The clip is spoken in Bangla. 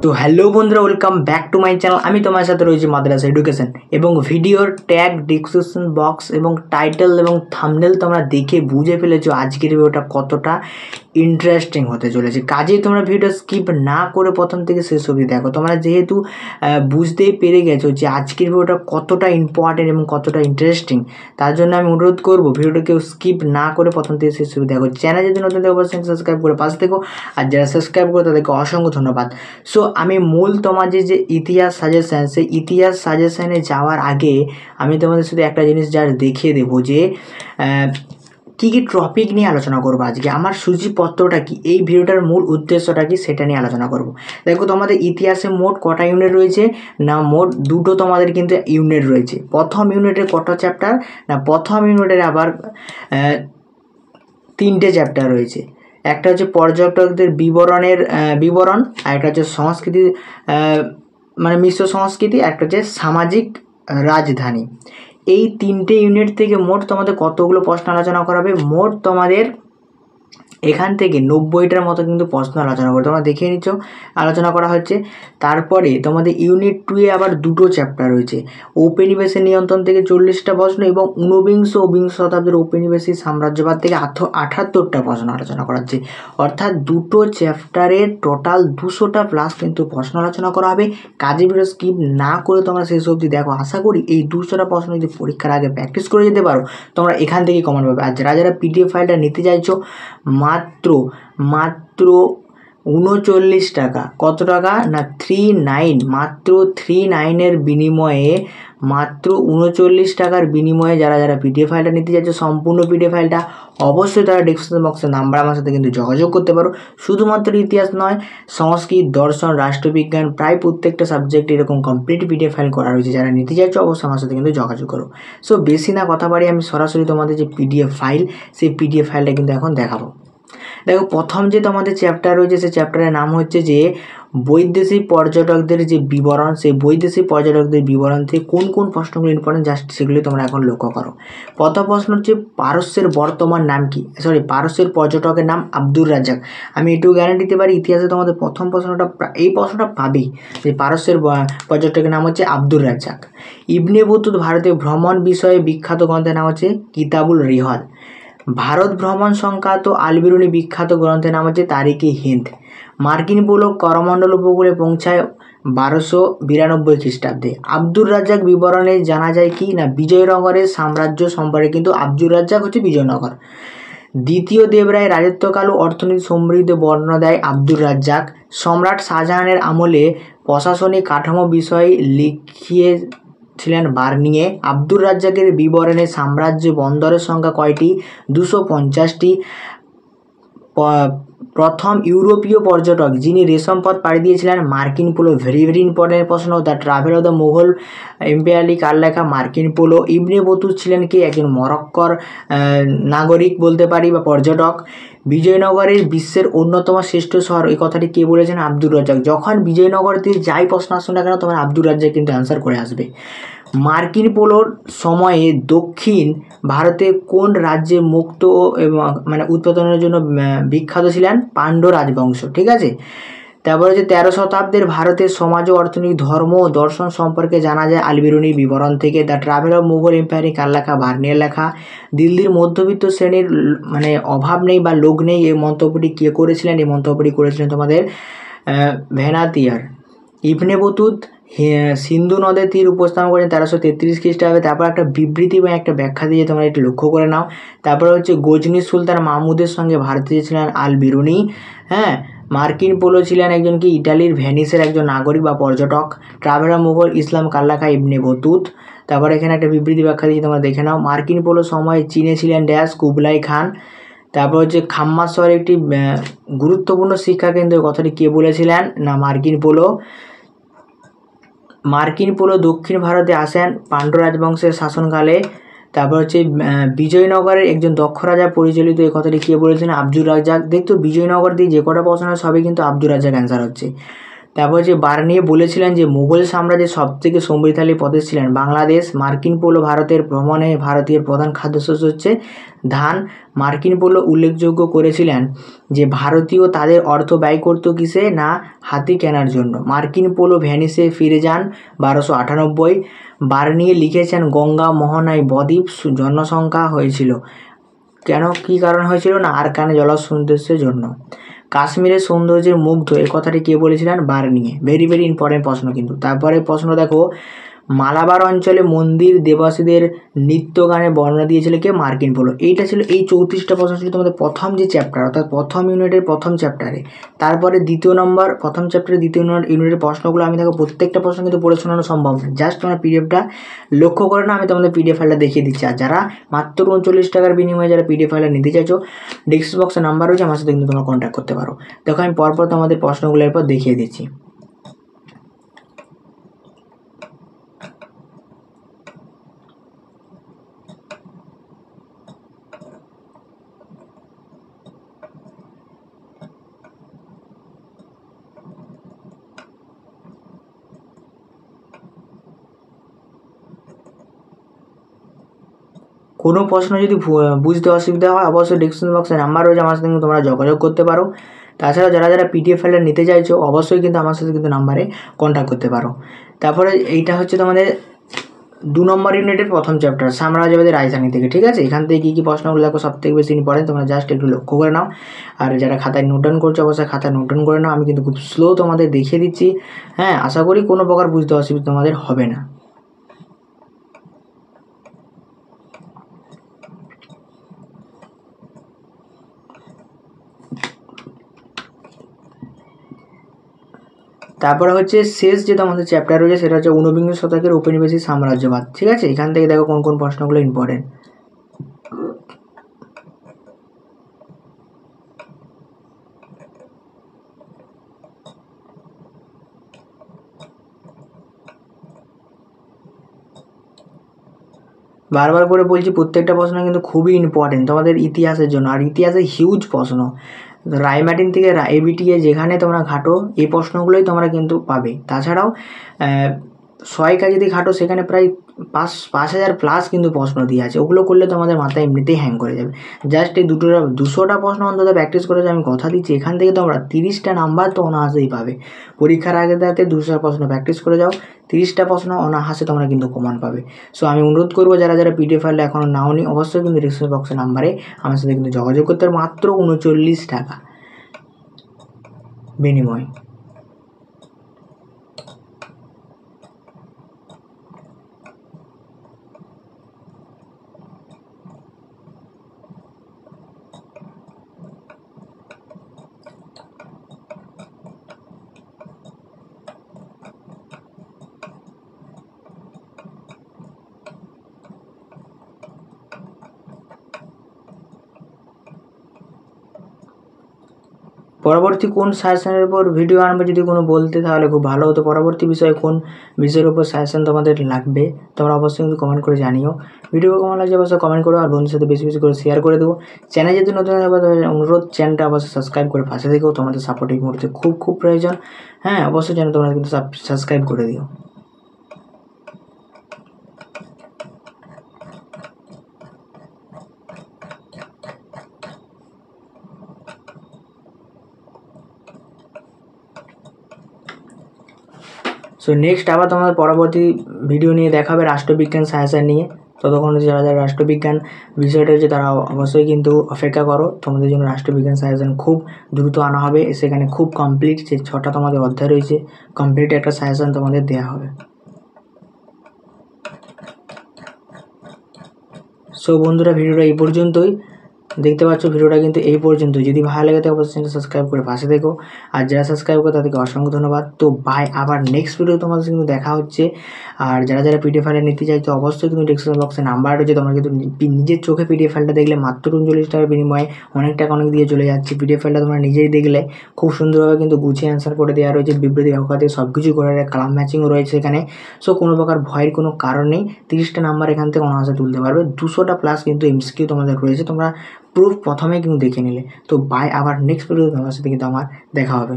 তো হ্যালো বন্ধুরা, welcome back to my channel. আমি তোমার সাথে রয়েছি মাদ্রাসা এডুকেশন এবং ভিডিওর ট্যাগ, ডিসক্রিপশন বক্স এবং টাইটেল এবং থাম্বনেল তোমরা দেখে বুঝে ফেলেছো আজকের ভিডিওটা কতটা ইন্টারেস্টিং হতে চলেছে। কাজেই তোমরা ভিডিওটা স্কিপ না করে প্রথম থেকে শেষ অবধি দেখো। তোমরা যেহেতু বুঝতেই পেরে গেছো যে আজকের ভিডিওটা কতটা ইম্পর্টেন্ট এবং কতটা ইন্টারেস্টিং, তার জন্য আমি অনুরোধ করবো ভিডিওটা কেউ স্কিপ না করে প্রথম থেকে শেষ অবধি দেখো। চ্যানেল যদি নতুন থেকে অবশ্যই সাবস্ক্রাইব করে পাশে থেকো, আর যারা সাবস্ক্রাইব করে তাদেরকে অসংখ্য ধন্যবাদ। সো আমি মূল তোমাদের যে ইতিহাস সাজেশান, সেই ইতিহাস সাজেশানে যাওয়ার আগে আমি তোমাদের শুধু একটা জিনিস জাস্ট দেখিয়ে দেবো যে কী কী টপিক নিয়ে আলোচনা করবো আজকে, আমার সূচিপত্রটা কি, এই ভিডিওটার মূল উদ্দেশ্যটা কি সেটা নিয়ে আলোচনা করব। দেখো, তোমাদের ইতিহাসে মোট কটা ইউনিট রয়েছে না, মোট দুটো তোমাদের কিন্তু ইউনিট রয়েছে। প্রথম ইউনিটের কটা চ্যাপ্টার না, প্রথম ইউনিটের আবার 3টে চ্যাপ্টার রয়েছে। একটা হচ্ছে পর্যটকদের বিবরণ, আর একটা হচ্ছে সংস্কৃতি মানে মিশ্র সংস্কৃতি, একটা হচ্ছে সামাজিক রাজধানী। এই 3টে ইউনিট থেকে মোট তোমাদের কতগুলো প্রশ্ন আলোচনা করাবে? মোট তোমাদের এখান থেকে 90টার মতো কিন্তু প্রশ্ন আলোচনা করে তোমরা দেখিয়ে নিচ্ছ আলোচনা করা হচ্ছে। তারপরে তোমাদের ইউনিট 2-এ আবার দুটো চ্যাপ্টার রয়েছে। ঔপনিবেশিক নিয়ন্ত্রণ থেকে 40টা প্রশ্ন এবং ঊনবিংশ ও বিংশ শতাব্দীর ঔপনিবেশিক সাম্রাজ্যবাদ থেকে 78টা প্রশ্ন আলোচনা করা হচ্ছে। অর্থাৎ দুটো চ্যাপ্টারের টোটাল 200টা প্লাস কিন্তু প্রশ্ন আলোচনা করা হবে। কাজে ভিডিও স্কিপ না করে তোমরা শেষ অবধি দেখো। আশা করি এই 200টা প্রশ্ন যদি পরীক্ষার আগে প্র্যাকটিস করে যেতে পারো, তোমরা এখান থেকে কমন পাবে। আর যারা পিডিএফ ফাইলটা নিতে চাইছো, মাত্র 39 টাকা। কত টাকা না 39, মাত্র 39-এর বিনিময়ে, মাত্র 39 টাকার বিনিময়ে যারা পিডিএফ ফাইলটা নিতে চাইছো, সম্পূর্ণ পিডিএফ ফাইলটা, অবশ্যই তারা ডিসক্রিপশন বক্সের নাম্বার আমার সাথে কিন্তু যোগাযোগ করতে পারো। শুধুমাত্র ইতিহাস নয়, সংস্কৃত, দর্শন, রাষ্ট্রবিজ্ঞান, প্রায় প্রত্যেকটা সাবজেক্ট এরকম কমপ্লিট পিডিএফ ফাইল করা রয়েছে। যারা নিতে চাইছো অবশ্যই আমার সাথে কিন্তু যোগাযোগ করো। সো বেশি না কথা বাড়ি, আমি সরাসরি তোমাদের যে পিডিএফ ফাইল, সেই পিডিএফ ফাইলটা কিন্তু এখন দেখাবো। দেখো, প্রথম যে তোমাদের চ্যাপ্টার রয়েছে, সেই চ্যাপ্টারের নাম হচ্ছে যে বৈদেশিক পর্যটকদের যে বিবরণ। সেই বৈদেশিক পর্যটকদের বিবরণ থেকে কোন কোন প্রশ্নগুলো ইম্পর্টেন্ট, জাস্ট সেগুলি তোমরা এখন লক্ষ্য করো। প্রথম প্রশ্ন হচ্ছে পারস্যের বর্তমান নাম কি? পারস্যের পর্যটকের নাম আব্দুর রাজ্জাক। আমি এটুকু গ্যারান্টি দিতে পারি, ইতিহাসে তোমাদের প্রথম প্রশ্নটা, এই প্রশ্নটা পাবেই, যে পারস্যের পর্যটকের নাম হচ্ছে আব্দুর রাজ্জাক। ইবনে বতুতা ভারতীয় ভ্রমণ বিষয়ে বিখ্যাত গ্রন্থের নাম হচ্ছে কিতাবুল রিহল। ভারত ভ্রমণ সংক্রান্ত আল-বিরুনি বিখ্যাত গ্রন্থের নাম হচ্ছে তারিখে হিন্দ। মার্কিন পোলো করমণ্ডল উপকূলে পৌঁছায় 1292 খ্রিস্টাব্দে। আব্দুর রাজ্জাক বিবরণে জানা যায় কি না, বিজয়নগরের সাম্রাজ্য সম্পর্কে কিন্তু আব্দুর রাজ্জাক হচ্ছে বিজয়নগর। দ্বিতীয় দেবরায় রাজত্বকাল ও অর্থনীতি সমৃদ্ধ বর্ণনা দেয় আব্দুর রাজ্জাক। সম্রাট শাহজাহানের আমলে প্রশাসনিক কাঠামো বিষয়ে লিখিয়েছিলেন বার্নিয়ে। আব্দুর রাজ্জাকের বিবরণে সাম্রাজ্য বন্দরের সংখ্যা কয়টি? 250টি। প্রথম ইউরোপীয় পর্যটক যিনি রেশম পথ পাড়ি দিয়েছিলেন Marco Polo. Very very important প্রশ্ন। The travel of the Mughal এম্পায়ারলি কার লেখা? Marco polo. ইবনে বতুতা ছিলেন কি? একজন মরক্কর নাগরিক বলতে পারি বা পর্যটক। বিজয়নগরের বিশ্বের অন্যতম শ্রেষ্ঠ শহর, এই কথাটি কে বলেছেন? আব্দুর রাজ্জাক। যখন বিজয়নগর দিয়ে যাই প্রশ্ন আসুন না কেন, তোমার আব্দুর রাজ্জাক কিন্তু অ্যান্সার করে আসবে। মার্কিন পোলোর সময়ে দক্ষিণ ভারতে কোন রাজ্যে মুক্ত এবং উৎপাদনের জন্য বিখ্যাত ছিলেন? পাণ্ড্য রাজবংশ। ঠিক আছে। তারপরে হচ্ছে 13 শতাব্দীর ভারতের সমাজ ও অর্থনীতি, ধর্ম ও দর্শন সম্পর্কে জানা যায় আল-বিরুনির বিবরণ থেকে। The travel of Mughal empire কার লেখা? বার্নিয়ের লেখা। দিল্লির মধ্যবিত্ত শ্রেণীর অভাব নেই বা লোক নেই, এই মন্তব্যটি কে করেছিলেন? এই মন্তব্যটি করেছিলেন তোমাদের ভেনাতিয়ার। ইবনে বতুতা সিন্ধু নদের তীর উপস্থাপন করেন 1333 খ্রিস্টাব্দে। তারপর একটা বিবৃতি বা একটা ব্যাখ্যা দিয়ে তোমরা একটু লক্ষ্য করে নাও। তারপরে হচ্ছে গজনি সুলতান মাহমুদের সঙ্গে ভারতে ছিলেন আল-বিরুনি। হ্যাঁ, মার্কিন পোলো ছিলেন একজন কি? ইটালির ভেনিসের একজন নাগরিক বা পর্যটক। ট্রাভেলার মুঘল ইসলাম কার লেখা? Ibn Battuta. তারপর এখানে একটা বিবৃতি ব্যাখ্যা দিয়ে তোমরা দেখে নাও। মার্কিন পোলো সময়ে চীনে ছিলেন ড্যাশ? কুবলাই খান। তারপর হচ্ছে খাম্মাস শহরে একটি গুরুত্বপূর্ণ শিক্ষা কেন্দ্র, কথাটি কে বলেছিলেন না মার্কিন পোলো। মার্কিন পোলো দক্ষিণ ভারতে আসেন পাণ্ড্য রাজবংশের শাসনকালে। তারপর হচ্ছে বিজয়নগরের একজন দক্ষ রাজা পরিচালিত, এই কথাটি কে বলেছেন? আব্দুর রাজ্জাক। দেখতো বিজয়নগর দিয়ে যে কটা প্রশ্ন হয় সবই কিন্তু আব্দুর রাজ্জাক অ্যান্সার হচ্ছে। তারপর যে বার্নিয়ে বলেছিলেন যে মুঘল সাম্রাজ্যের সবথেকে সমৃদ্ধশালী প্রদেশ ছিলেন বাংলাদেশ। মার্কিন পণ্য ভারতের ভ্রমণে ভারতীয় প্রধান খাদ্যশস্য হচ্ছে ধান। মার্কিন পণ্য উল্লেখযোগ্য করেছিলেন যে ভারতীয় তাদের অর্থ ব্যয় করতো কিসে না হাতি কেনার জন্য। মার্কিন পণ্য ভ্যানিসে ফিরে যান 1298। বার্নিয়ে লিখেছেন গঙ্গা মোহনায় বদ্বীপ জনসংখ্যা হয়েছিল কেন, কী কারণ হয়েছিল না আরাকানে জলসন্দেশের জন্য। কাশ্মীরের সৌন্দর্যের মুগ্ধ এই কথাটি কে বলেছিলেন বার্নিয়ে। ভেরি ভেরি ইম্পর্টেন্ট প্রশ্ন কিন্তু। তারপরে প্রশ্ন দেখো, মালাবার অঞ্চলে মন্দির দেবাসীদের নৃত্য গানে বর্ণনা দিয়েছিল কে মার্কিন পণ্য। এইটা ছিল এই 34টা প্রশ্ন ছিল তোমাদের প্রথম যে চ্যাপ্টার অর্থাৎ প্রথম ইউনিটের প্রথম চ্যাপ্টারে। তারপরে দ্বিতীয় নম্বর প্রথম চ্যাপ্টারে দ্বিতীয় ইউনিটের প্রশ্নগুলো আমি দেখো প্রত্যেকটা প্রশ্ন কিন্তু পড়ে শোনানো সম্ভব না, জাস্ট তোমরা পিডিএফটা লক্ষ্য করে না, আমি তোমাদের পিডিএফ ফাইলটা দেখিয়ে দিচ্ছি। আর যারা মাত্র 39 টাকার বিনিময়ে যারা পিডিএফ ফাইলটা নিতে চাইছো ডিসক্রিপশন বক্সে নাম্বার রয়েছে, আমার সাথে কিন্তু তোমরা কন্ট্যাক্ট করতে পারো। দেখো আমি পরপর তোমাদের প্রশ্নগুলো এরপর দেখিয়ে দিচ্ছি। কোনো প্রশ্ন যদি বুঝতে অসুবিধা হয় অবশ্যই ডিসক্রিপশন বক্সে নাম্বার রয়েছে, আমার সাথে কিন্তু তোমরা যোগাযোগ করতে পারো। তাছাড়া যারা যারা পিডিএফ ফাইলটা নিতে চাইছো অবশ্যই কিন্তু আমার সাথে কিন্তু নাম্বারে কন্ট্যাক্ট করতে পারো। তারপরে এইটা হচ্ছে তোমাদের 2 নম্বর ইউনিটের প্রথম চ্যাপ্টার সাম্রাজ্যবাদের রাজধানী থেকে, ঠিক আছে। এখান থেকে কী প্রশ্নগুলো দেখো সব থেকে বেশি ইম্পর্টেন্ট, তোমরা জাস্ট একটু লক্ষ্য করে নাও। আর যারা খাতায় নোট ডাউন করছো অবশ্যই খাতায় নোট ডাউন করে নাও, আমি কিন্তু খুব স্লো তোমাদের দেখিয়ে দিচ্ছি। হ্যাঁ, আশা করি কোনো প্রকার বুঝতে অসুবিধা তোমাদের হবে না। তারপরে হচ্ছে শেষ যে তোমাদের চ্যাপ্টার রয়েছে সেটা হচ্ছে ঊনবিংশ শতকের উপনিবেশিক সাম্রাজ্যবাদ, ঠিক আছে। এখান থেকে দেখো কোন কোন প্রশ্নগুলো ইম্পর্টেন্ট। বারবার করে বলছি প্রত্যেকটা প্রশ্ন কিন্তু খুবই ইম্পর্টেন্ট তোমাদের ইতিহাসের জন্য, আর ইতিহাসে হিউজ প্রশ্ন। রায়মার্টিন থেকে এবিটিএ যেখানে তোমরা ঘাটো এই প্রশ্নগুলোই তোমরা কিন্তু পাবে। তাছাড়াও সহায়িকা যদি ঘাটো সেখানে প্রায় 5,000 প্লাস কিন্তু প্রশ্ন দিয়ে আছে, ওগুলো করলে তোমাদের মাথায় এমনিতেই হ্যাং করে যাবে। জাস্ট এই 200টা প্রশ্ন অন্তত প্র্যাকটিস করেছে, আমি কথা দিচ্ছি এখান থেকে তোমরা 30টা নাম্বার তো অনায়াসেই পাবে। পরীক্ষার আগে তাতে 200 প্রশ্ন প্র্যাকটিস করে যাও, 30টা প্রশ্ন অনায়াসে তোমরা কিন্তু কমন পাবে। সো আমি অনুরোধ করবো যারা যারা পিডিএফ ফাইলটা এখনও নাও নি অবশ্যই কিন্তু ডিসক্রিপশন বক্সের নাম্বারে আমার সাথে কিন্তু যোগাযোগ করতে হবে। মাত্র 39 টাকা বিনিময়। পরবর্তী কোন সাজেশনের উপর ভিডিও আনবে যদি কোনো বলতে তাহলে খুব ভালো হতো। পরবর্তী বিষয়ে কোন বিষয়ের উপর সাজেশন তোমাদের লাগবে তোমরা অবশ্যই কিন্তু কমেন্ট করে জানিও। ভিডিও কেমন লাগছে অবশ্যই কমেন্ট করো, আর বন্ধুদের সাথে বেশি বেশি করে শেয়ার করে দেবো। চ্যানেল যদি নতুন হবে অনুরোধ চ্যানেলটা অবশ্যই সাবস্ক্রাইব করে পাশে থেকেও, তোমাদের সাপোর্ট এই মুহূর্তে খুব খুব প্রয়োজন। হ্যাঁ, অবশ্যই চ্যানেল তোমরা কিন্তু সাবস্ক্রাইব করে দিও। সো নেক্সট আবার তোমাদের পরবর্তী ভিডিও নিয়ে দেখাবে রাষ্ট্রবিজ্ঞান সাজেশন নিয়ে। ততক্ষণ যারা যারা রাষ্ট্রবিজ্ঞান বিষয়টা হচ্ছে তারা অবশ্যই কিন্তু অপেক্ষা করো, তোমাদের জন্য রাষ্ট্রবিজ্ঞান সাজেশন খুব দ্রুত আনা হবে। সেখানে খুব কমপ্লিট যে 6টা তোমাদের অধ্যায় রয়েছে কমপ্লিট একটা সাজেশন তোমাদের দেওয়া হবে। সো বন্ধুরা ভিডিওটা এই পর্যন্তই, দেখতে পাচ্ছ ভিডিওটা কিন্তু এই পর্যন্ত। যদি ভালো লাগে তো অবশ্যই সাবস্ক্রাইব করে পাশে দেখো, আর যারা সাবস্ক্রাইব করে তাদেরকে অসংখ্য ধন্যবাদ। তো বাই, আবার নেক্সট ভিডিও তোমাদের কিন্তু দেখা হচ্ছে। আর যারা যারা পিডিএফ ফাইলটা নিতে চাইছো অবশ্যই কিন্তু ডিসক্রিপশন বক্সে নাম্বার রয়েছে, তোমরা কিন্তু নিজের চোখে পিডিএফ ফাইলটা দেখলে মাত্র 39 টাকার বিনিময়ে অনেক টাকা অনেক দিয়ে চলে যাচ্ছে। পিডিএফ ফাইলটা তোমরা নিজেই দেখলে খুব সুন্দরভাবে কিন্তু গুছিয়ে অ্যান্সার করে দেওয়া রয়েছে, বিবৃতি অকাতে সব কিছু করে কালাম ম্যাচিংও রয়েছে এখানে। সো কোনো প্রকার ভয়ের কোনো কারণ নেই, 30টা নাম্বার এখান থেকে অনায়াসে তুলতে পারবে। 200টা প্লাস কিন্তু এমসিকিউ তোমাদের রয়েছে, তোমরা প্রুফ প্রথমেই কিন্তু দেখে নিলে। তো বাই, আবার নেক্সট ভিডিও তোমার সাথে কিন্তু আমার দেখা হবে।